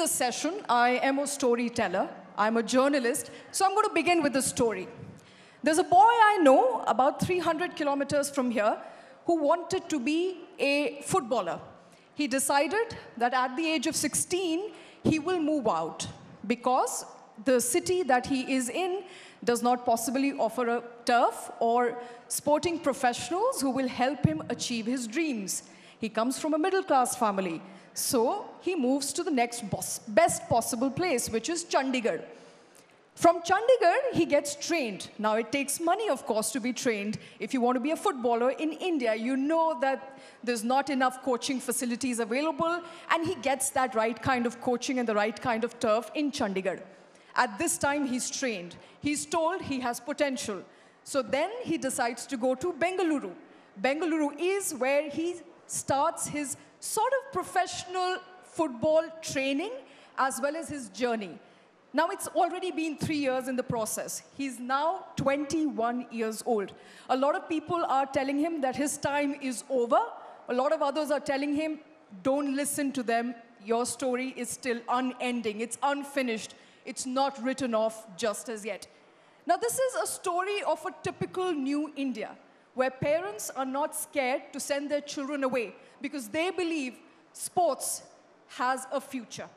the session. I am a storyteller. I'm a journalist. So I'm going to begin with a story. There's a boy I know about 300 kilometers from here who wanted to be a footballer. He decided that at the age of 16, he will move out because the city that he is in does not possibly offer a turf or sporting professionals who will help him achieve his dreams. He comes from a middle-class family. So he moves to the next best possible place, which is Chandigarh. From Chandigarh, he gets trained. Now, it takes money, of course, to be trained. If you want to be a footballer in India, you know that there's not enough coaching facilities available, and he gets that right kind of coaching and the right kind of turf in Chandigarh. At this time, he's trained. He's told he has potential. So then he decides to go to Bengaluru. Bengaluru is where he starts his sort of professional football training as well as his journey. Now, it's already been 3 years in the process. He's now 21 years old. A lot of people are telling him that his time is over. A lot of others are telling him, don't listen to them. Your story is still unending. It's unfinished. It's not written off just as yet. Now, this is a story of a typical new India, where parents are not scared to send their children away because they believe sports has a future.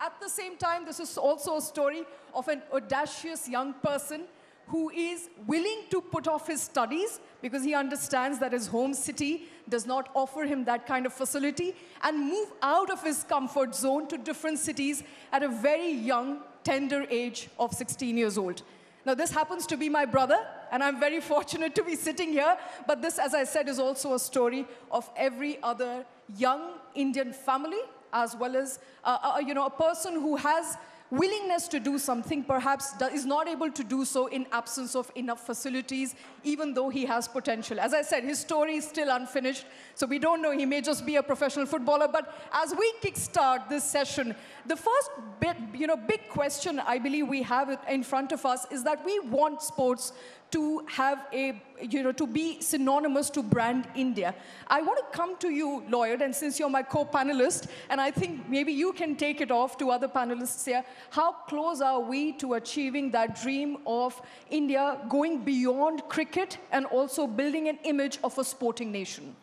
At the same time, this is also a story of an audacious young person who is willing to put off his studies because he understands that his home city does not offer him that kind of facility and move out of his comfort zone to different cities at a very young, tender age of 16 years old. Now, this happens to be my brother, and I'm very fortunate to be sitting here. But this, as I said, is also a story of every other young Indian family, as well as a person who has willingness to do something, perhaps is not able to do so in absence of enough facilities, even though he has potential. As I said, his story is still unfinished, so we don't know. He may just be a professional footballer. But as we kickstart this session, the first big question I believe we have in front of us is that we want sports to have to be synonymous to brand India. I want to come to you, Lloyd, and since you're my co-panelist, and I think maybe you can take it off to other panelists here, how close are we to achieving that dream of India going beyond cricket and also building an image of a sporting nation?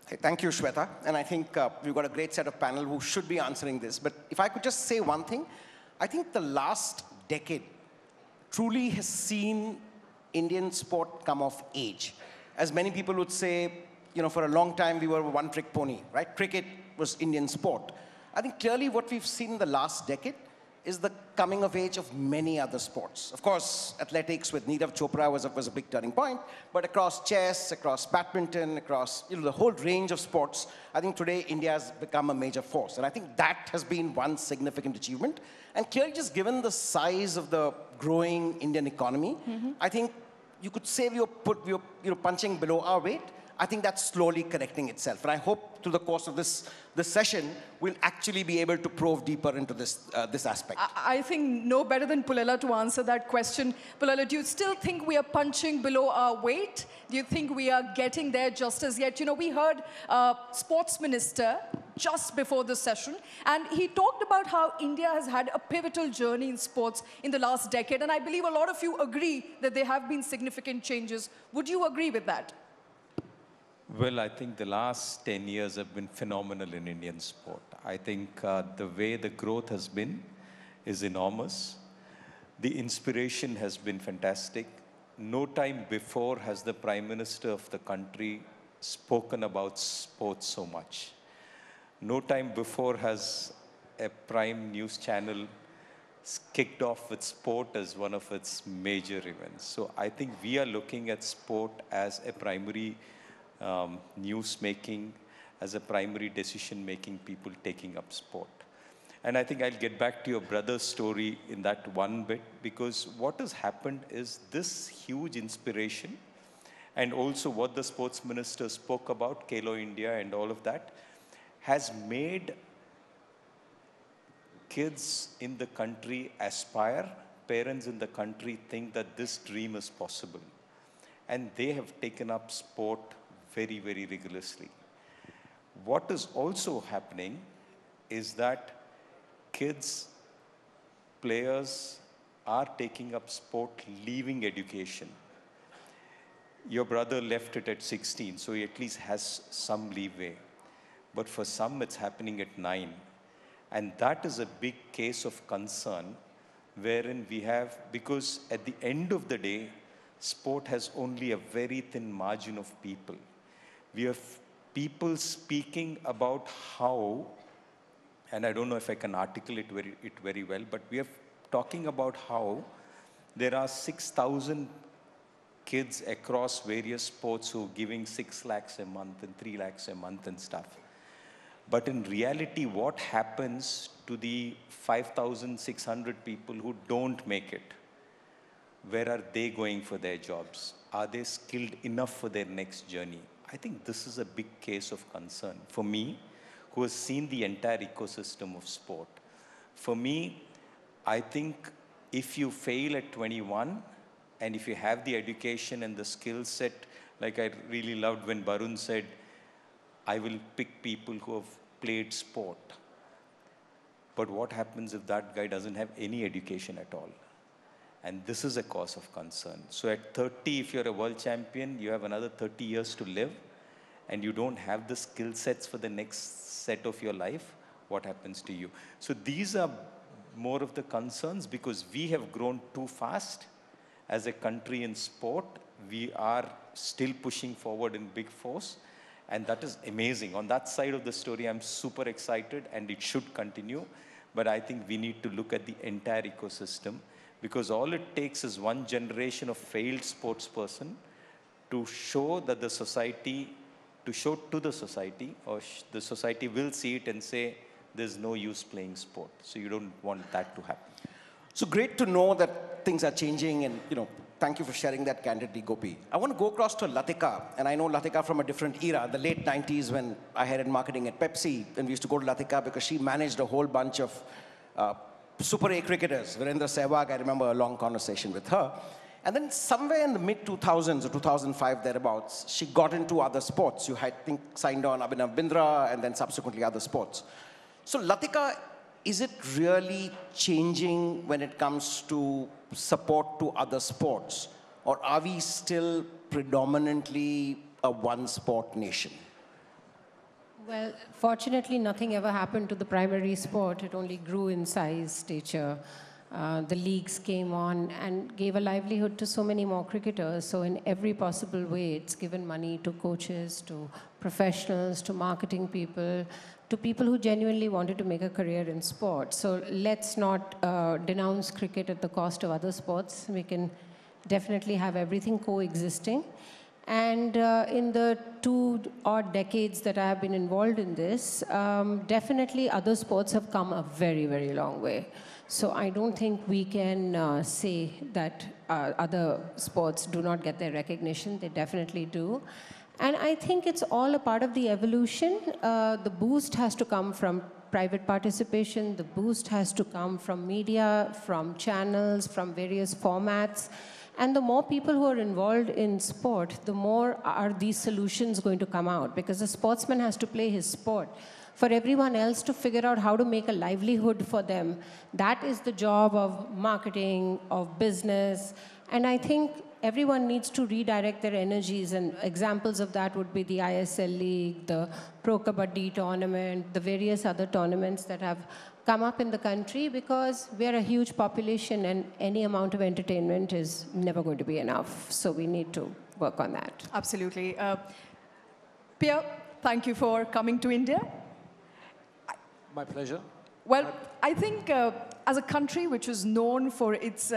Hey, thank you, Shweta. And I think we've got a great set of panel who should be answering this. But if I could just say one thing, I think the last decade truly has seen Indian sport come of age. As many people would say, for a long time we were a one-trick pony, right? Cricket was Indian sport. I think clearly what we've seen in the last decade is the coming of age of many other sports. Of course, athletics with Neerav Chopra was a big turning point, but across chess, across badminton, across the whole range of sports, I think today India has become a major force. And I think that has been one significant achievement. And clearly, just given the size of the growing Indian economy, I think you could say we're punching below our weight. I think that's slowly correcting itself. And I hope through the course of this session, we'll actually be able to probe deeper into this aspect. I think no better than Pullela to answer that question. Pullela, do you still think we are punching below our weight? Do you think we are getting there just as yet? We heard Sports Minister just before the session, and he talked about how India has had a pivotal journey in sports in the last decade. And I believe a lot of you agree that there have been significant changes. Would you agree with that? Well, I think the last 10 years have been phenomenal in Indian sport. I think the way the growth has been is enormous. The inspiration has been fantastic. No time before has the Prime Minister of the country spoken about sports so much. No time before has a prime news channel kicked off with sport as one of its major events. So I think we are looking at sport as a primary news-making, as a primary decision-making, people taking up sport. And I think I'll get back to your brother's story in that one bit, because what has happened is this huge inspiration, and also what the sports minister spoke about, Khelo India and all of that, has made kids in the country aspire, parents in the country think that this dream is possible. And they have taken up sport very, very rigorously. What is also happening is that kids, players are taking up sport, leaving education. Your brother left it at 16, so he at least has some leeway. But for some, it's happening at 9. And that is a big case of concern, wherein we have, because at the end of the day, sport has only a very thin margin of people. We have people speaking about how, and I don't know if I can articulate it very well, but we are talking about how there are 6,000 kids across various sports who are giving 6 lakhs a month and 3 lakhs a month and stuff. But in reality, what happens to the 5,600 people who don't make it? Where are they going for their jobs? Are they skilled enough for their next journey? I think this is a big case of concern for me, who has seen the entire ecosystem of sport. For me, I think if you fail at 21, and if you have the education and the skill set, like I really loved when Barun said, I will pick people who have played sport. But what happens if that guy doesn't have any education at all? And this is a cause of concern. So at 30, if you're a world champion, you have another 30 years to live, and you don't have the skill sets for the next set of your life, what happens to you? So these are more of the concerns, because we have grown too fast as a country in sport. We are still pushing forward in big force, and that is amazing. On that side of the story, I'm super excited, and it should continue. But I think we need to look at the entire ecosystem, because all it takes is one generation of failed sports person to show that the society, to show to the society, or the society will see it and say, there's no use playing sport. So you don't want that to happen. So great to know that things are changing, and thank you for sharing that candidly, Gopi. I want to go across to Latika, and I know Latika from a different era, the late 90s, when I headed marketing at Pepsi, and we used to go to Latika because she managed a whole bunch of Super A cricketers. Virendra Sehwag, I remember a long conversation with her. And then somewhere in the mid-2000s or 2005 thereabouts, she got into other sports. You, I think, signed on Abhinav Bindra and then subsequently other sports. So Latika, is it really changing when it comes to support to other sports? Or are we still predominantly a one-sport nation? Well, fortunately, nothing ever happened to the primary sport. It only grew in size, stature. The leagues came on and gave a livelihood to so many more cricketers. So in every possible way, it's given money to coaches, to professionals, to marketing people, to people who genuinely wanted to make a career in sport. So let's not denounce cricket at the cost of other sports. We can definitely have everything coexisting. And in the 2 odd decades that I have been involved in this, definitely other sports have come a very, very long way. So I don't think we can say that other sports do not get their recognition. They definitely do. And I think it's all a part of the evolution. The boost has to come from private participation. The boost has to come from media, from channels, from various formats. And the more people who are involved in sport, the more are these solutions going to come out, because the sportsman has to play his sport. For everyone else to figure out how to make a livelihood for them, that is the job of marketing, of business. And I think everyone needs to redirect their energies, and examples of that would be the ISL League, the Pro Kabaddi tournament, the various other tournaments that have come up in the country, because we are a huge population and any amount of entertainment is never going to be enough. So we need to work on that. Absolutely. Pia, thank you for coming to India. My pleasure. Well, I think as a country which is known for its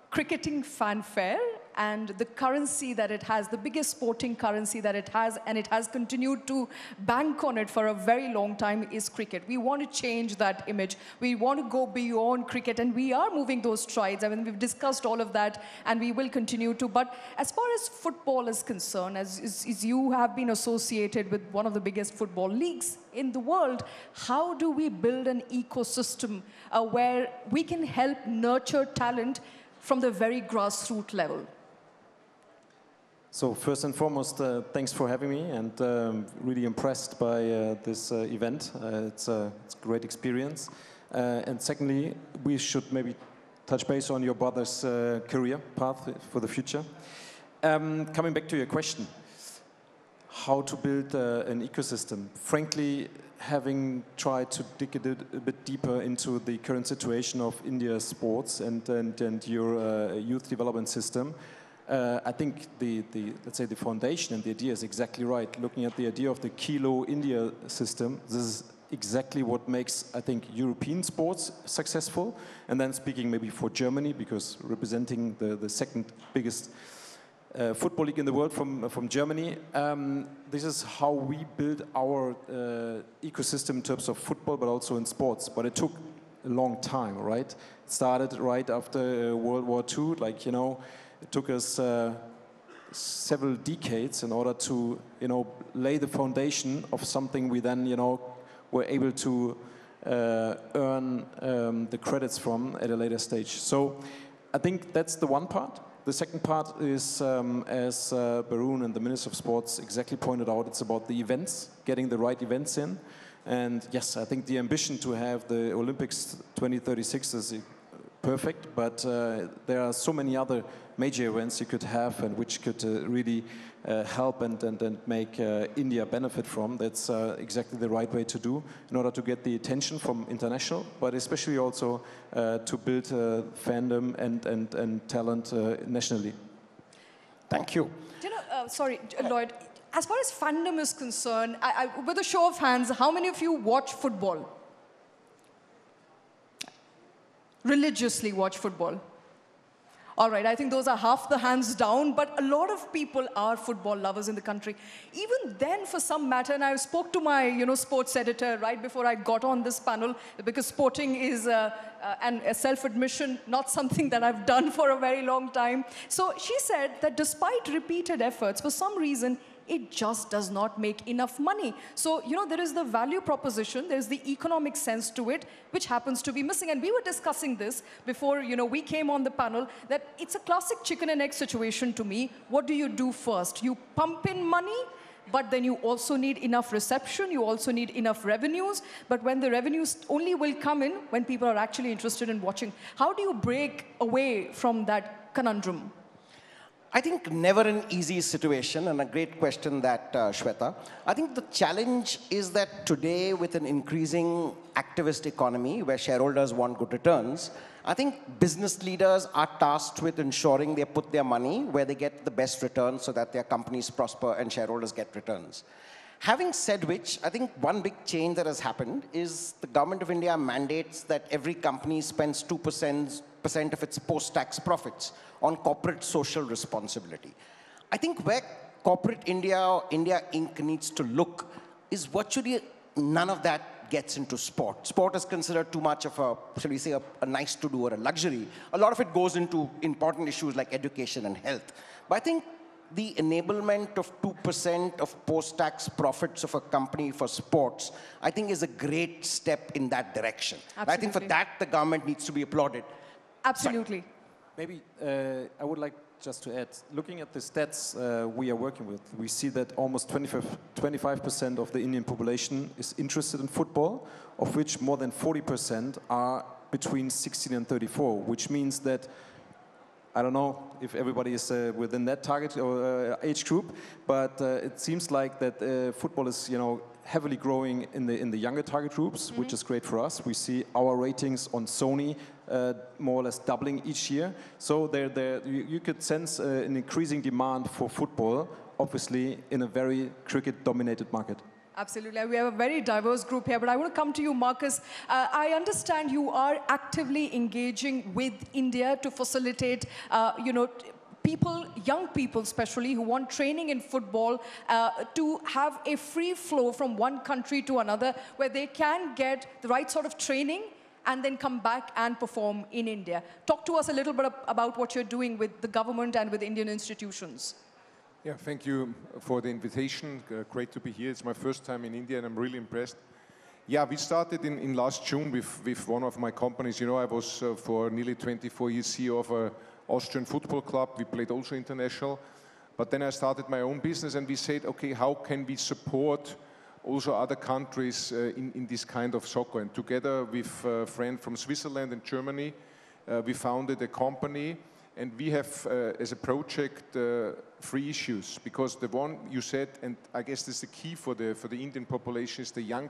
cricketing fanfare and the currency that it has, the biggest sporting currency that it has, and it has continued to bank on it for a very long time, is cricket. We want to change that image. We want to go beyond cricket, and we are moving those strides. I mean, we've discussed all of that, and we will continue to. But as far as football is concerned, as you have been associated with one of the biggest football leagues in the world, how do we build an ecosystem where we can help nurture talent from the very grassroots level? So first and foremost, thanks for having me, and really impressed by this event. It's a great experience. And secondly, we should maybe touch base on your brother's career path for the future. Coming back to your question, how to build an ecosystem. Frankly, having tried to dig a bit deeper into the current situation of India's sports and your youth development system, I think let's say the foundation and the idea is exactly right. Looking at the idea of the Kilo India system, this is exactly what makes, I think, European sports successful. And then speaking maybe for Germany, because representing the second biggest football league in the world from Germany. This is how we build our ecosystem in terms of football, but also in sports. But it took a long time, right? It started right after World War II. Like, you know, it took us several decades in order to, you know, lay the foundation of something we then, you know, were able to earn the credits from at a later stage. So I think that's the one part. The second part is, as Barun and the Minister of Sports exactly pointed out, it's about the events, getting the right events in. And yes, I think the ambition to have the Olympics 2036 is perfect, but there are so many other major events you could have and which could really help and make India benefit from. That's exactly the right way to do in order to get the attention from international, but especially also to build fandom and talent nationally. Thank you. Do you know, sorry, Lloyd, as far as fandom is concerned, with a show of hands, how many of you watch football? Religiously watch football? All right, I think those are half the hands down, but a lot of people are football lovers in the country. Even then, for some matter, and I spoke to my, sports editor right before I got on this panel, because sporting is, and a self-admission, not something that I've done for a very long time. So she said that despite repeated efforts, for some reason, it just does not make enough money. So, there is the value proposition, there's the economic sense to it, which happens to be missing. And we were discussing this before, we came on the panel, that it's a classic chicken and egg situation to me. What do you do first? You pump in money, but then you also need enough reception, you also need enough revenues. But when the revenues only will come in when people are actually interested in watching. How do you break away from that conundrum? I think never an easy situation, and a great question that, Shweta. I think the challenge is that today, with an increasing activist economy where shareholders want good returns, I think business leaders are tasked with ensuring they put their money where they get the best returns so that their companies prosper and shareholders get returns. Having said which, I think one big change that has happened is the government of India mandates that every company spends 2% of its post-tax profits on corporate social responsibility. I think where corporate India or India Inc. needs to look is virtually none of that gets into sport. Sport is considered too much of a, shall we say, a nice to do or a luxury. A lot of it goes into important issues like education and health. But I think the enablement of 2% of post-tax profits of a company for sports, I think is a great step in that direction. I think for that, the government needs to be applauded. Absolutely. Sorry. Maybe I would like just to add, looking at the stats we are working with, we see that almost 25% of the Indian population is interested in football, of which more than 40% are between 16 and 34, which means that I don't know if everybody is within that target or age group, but it seems like that football is, heavily growing in the younger target groups, which is great for us. We see our ratings on Sony more or less doubling each year. So you could sense an increasing demand for football, obviously in a very cricket-dominated market. Absolutely. We have a very diverse group here, but I want to come to you, Marcus. I understand you are actively engaging with India to facilitate, people, young people especially, who want training in football to have a free flow from one country to another where they can get the right sort of training and then come back and perform in India. Talk to us a little bit about what you're doing with the government and with Indian institutions. Yeah, thank you for the invitation. Great to be here. It's my first time in India and I'm really impressed. Yeah, we started in last June with one of my companies. I was for nearly 24 years CEO of an Austrian football club. We played also international. But then I started my own business and we said, okay, how can we support also other countries in this kind of soccer. And together with a friend from Switzerland and Germany, we founded a company, and we have as a project 3 issues, because the one you said, and I guess this is the key for the Indian population, is the young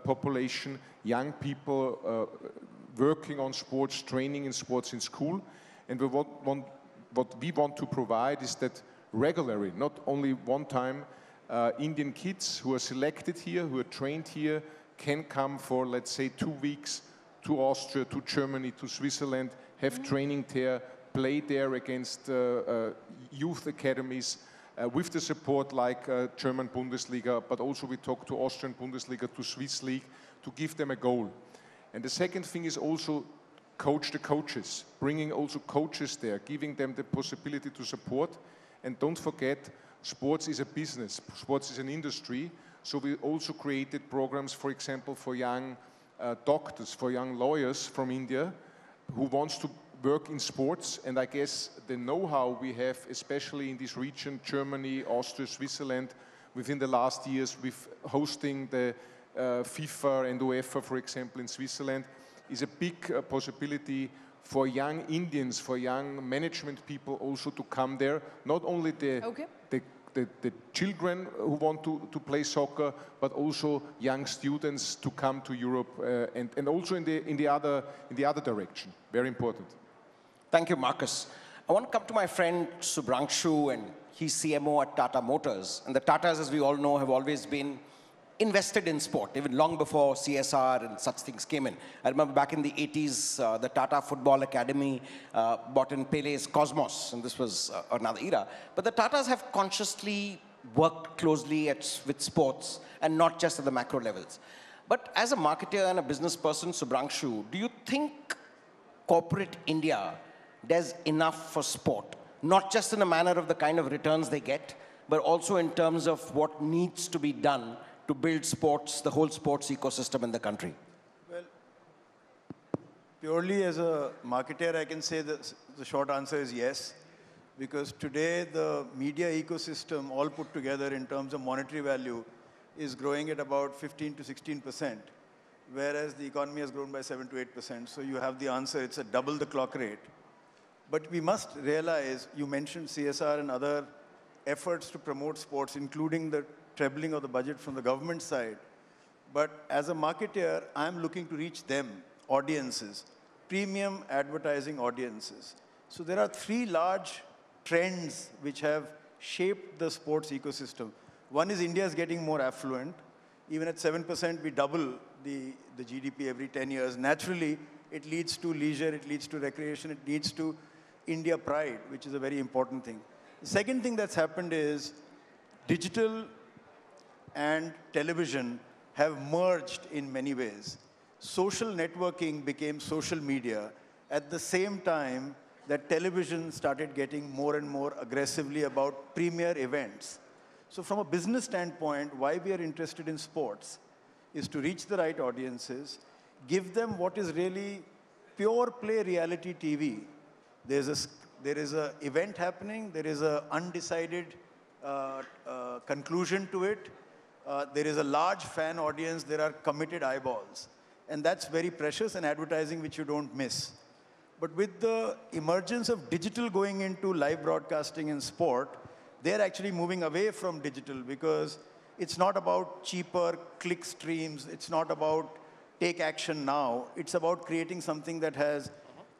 population, young people working on sports, training in sports in school. And what we want to provide is that regularly, not only one time, Indian kids who are selected here, who are trained here, can come for, let's say, 2 weeks to Austria, to Germany, to Switzerland, have training there, play there against youth academies, with the support like German Bundesliga, but also we talk to Austrian Bundesliga, to Swiss League, to give them a goal. And the second thing is also coach the coaches, bringing also coaches there, giving them the possibility to support. And don't forget, sports is a business, sports is an industry, so we also created programs, for example, for young doctors, for young lawyers from India who wants to work in sports. And I guess the know-how we have, especially in this region, Germany, Austria, Switzerland, within the last years with hosting the FIFA and UEFA, for example, in Switzerland, is a big possibility for young Indians, for young management people also to come there. Not only the children who want to play soccer, but also young students to come to Europe and also in the other direction. Very important. Thank you, Marcus. I want to come to my friend Subrangshu, and he's CMO at Tata Motors. And the Tatas, as we all know, have always been invested in sport, even long before CSR and such things came in. I remember back in the 80s, the Tata Football Academy bought in Pele's Cosmos, and this was another era. But the Tatas have consciously worked closely with sports, and not just at the macro levels. But as a marketer and a business person, Subrangshu, do you think corporate India does enough for sport? Not just in a manner of the kind of returns they get, but also in terms of what needs to be done to build sports, the whole sports ecosystem in the country? Well, purely as a marketer, I can say that the short answer is yes. Because today, the media ecosystem, all put together in terms of monetary value, is growing at about 15 to 16%, whereas the economy has grown by 7 to 8%. So you have the answer, it's a double the clock rate. But we must realize, you mentioned CSR and other efforts to promote sports, including the trebling of the budget from the government side. But as a marketer, I'm looking to reach them, audiences, premium advertising audiences. So there are 3 large trends which have shaped the sports ecosystem. One is India is getting more affluent. Even at 7%, we double the GDP every 10 years. Naturally, it leads to leisure, it leads to recreation, it leads to India pride, which is a very important thing. The second thing that's happened is digital and television have merged in many ways. Social networking became social media at the same time that television started getting more and more aggressively about premier events. So from a business standpoint, why we are interested in sports is to reach the right audiences, give them what is really pure play reality TV. There is an event happening, there is an undecided conclusion to it, there is a large fan audience, there are committed eyeballs. And that's very precious and advertising which you don't miss. But with the emergence of digital going into live broadcasting in sport, they're actually moving away from digital because it's not about cheaper click streams, it's not about take action now, it's about creating something that has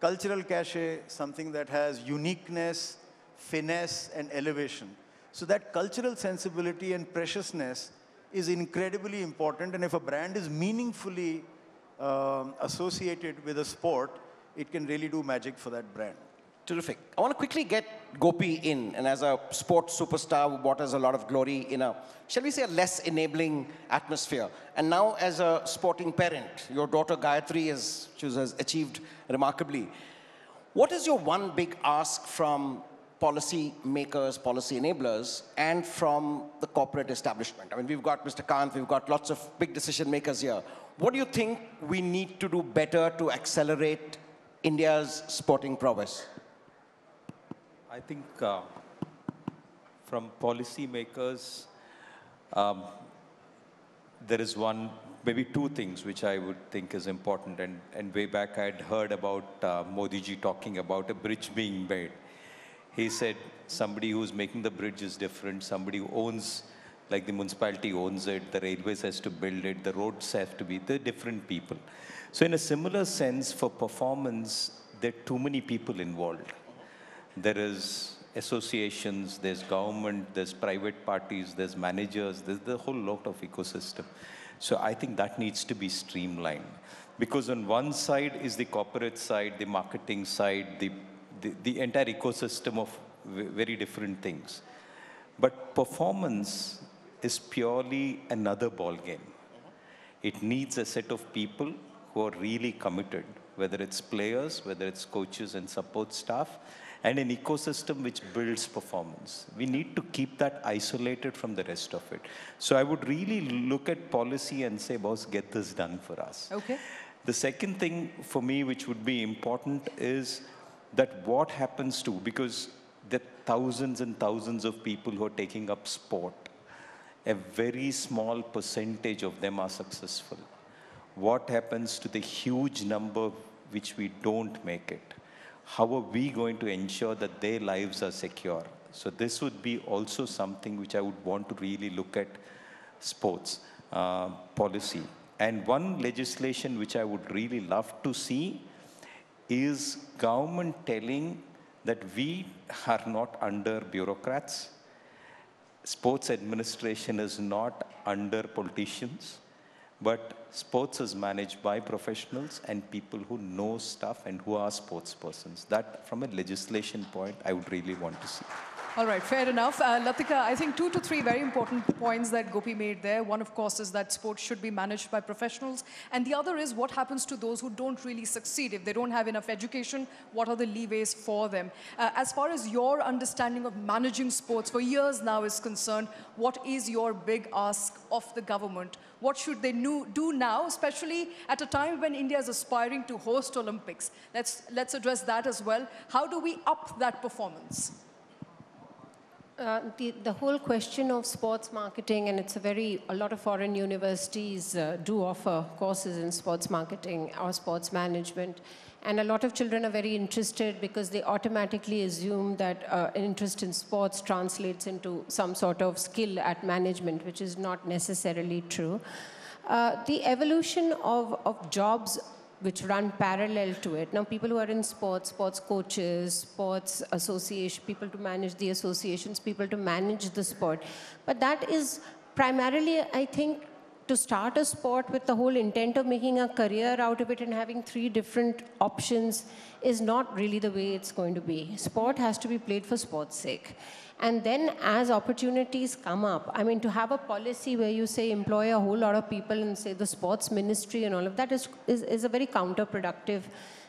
cultural cachet, something that has uniqueness, finesse, and elevation. So that cultural sensibility and preciousness is incredibly important, and if a brand is meaningfully associated with a sport, it can really do magic for that brand. Terrific. I want to quickly get Gopi in, and as a sports superstar who brought us a lot of glory in a, shall we say, a less enabling atmosphere. And now as a sporting parent, your daughter Gayatri has achieved remarkably. What is your one big ask from policy makers, policy enablers, and from the corporate establishment? I mean, we've got Mr. Kant, we've got lots of big decision makers here. What do you think we need to do better to accelerate India's sporting prowess? I think from policy makers, there is one, maybe two things which I would think is important. And way back I had heard about Modi ji talking about a bridge being made. He said somebody who's making the bridge is different, somebody who owns, like the municipality owns it, the railways has to build it, the roads have to be, they're different people. So in a similar sense, for performance, there are too many people involved. There is associations, there's government, there's private parties, there's managers, there's the whole lot of ecosystem. So I think that needs to be streamlined. Because on one side is the corporate side, the marketing side, the entire ecosystem of very different things. But performance is purely another ball game. It needs a set of people who are really committed, whether it's players, whether it's coaches and support staff, and an ecosystem which builds performance. We need to keep that isolated from the rest of it. So I would really look at policy and say, boss, get this done for us. Okay. The second thing for me which would be important is that what happens to, because there are thousands and thousands of people who are taking up sport. A very small percentage of them are successful. What happens to the huge number which we don't make it? How are we going to ensure that their lives are secure? So this would be also something which I would want to really look at sports policy. And one legislation which I would really love to see is government telling that we are not under bureaucrats. Sports administration is not under politicians, but sports is managed by professionals and people who know stuff and who are sports persons. That, from a legislation point, I would really want to see. All right, fair enough. Latika, I think 2 to 3 very important points that Gopi made there. One, of course, is that sports should be managed by professionals. And the other is what happens to those who don't really succeed. If they don't have enough education, what are the leeways for them? As far as your understanding of managing sports for years now is concerned, what is your big ask of the government? What should they do now, especially at a time when India is aspiring to host Olympics? Let's address that as well. How do we up that performance? The whole question of sports marketing, and a lot of foreign universities do offer courses in sports marketing or sports management. And a lot of children are very interested because they automatically assume that an interest in sports translates into some sort of skill at management, which is not necessarily true. The evolution of jobs which run parallel to it. Now, people who are in sports, sports coaches, sports association, people to manage the associations, people to manage the sport. But that is primarily, I think, to start a sport with the whole intent of making a career out of it and having 3 different options is not really the way it's going to be. Sport has to be played for sport's sake. And then as opportunities come up, I mean, to have a policy where you say employ a whole lot of people and say the sports ministry and all of that is a very counterproductive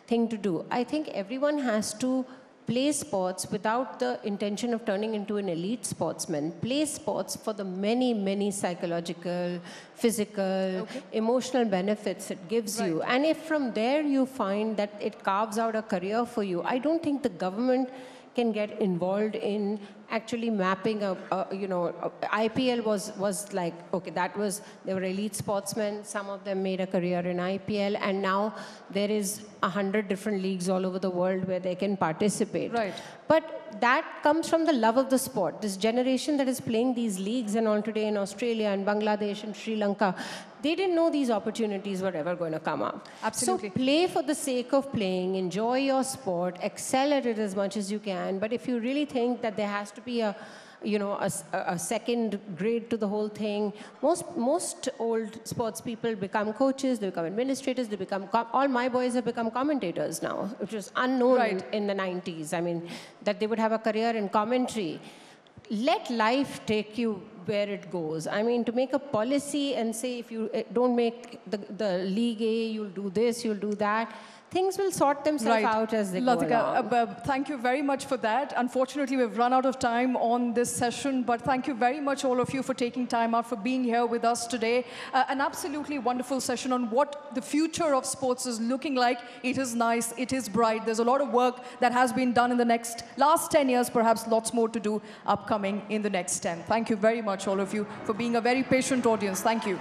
thing to do. I think everyone has to play sports without the intention of turning into an elite sportsman. Play sports for the many, many psychological, physical, emotional benefits it gives you. And if from there you find that it carves out a career for you, I don't think the government can get involved in actually mapping IPL was like, okay, they were elite sportsmen, some of them made a career in IPL, and now there is 100 different leagues all over the world where they can participate. Right. But that comes from the love of the sport. This generation that is playing these leagues and all today in Australia and Bangladesh and Sri Lanka, they didn't know these opportunities were ever going to come up. Absolutely. So play for the sake of playing, enjoy your sport, excel at it as much as you can. But if you really think that there has to be a second grade to the whole thing. Most old sports people become coaches, they become administrators, they become, all my boys have become commentators now, which was unknown in the 90s. I mean, that they would have a career in commentary. Let life take you where it goes. I mean, to make a policy and say if you don't make the League A, you'll do this, you'll do that. Things will sort themselves out as they go along. Thank you very much for that. Unfortunately, we've run out of time on this session, but thank you very much, all of you, for taking time out, for being here with us today. An absolutely wonderful session on what the future of sports is looking like. It is nice, it is bright. There's a lot of work that has been done in the last 10 years, perhaps lots more to do upcoming in the next 10. Thank you very much, all of you, for being a very patient audience. Thank you.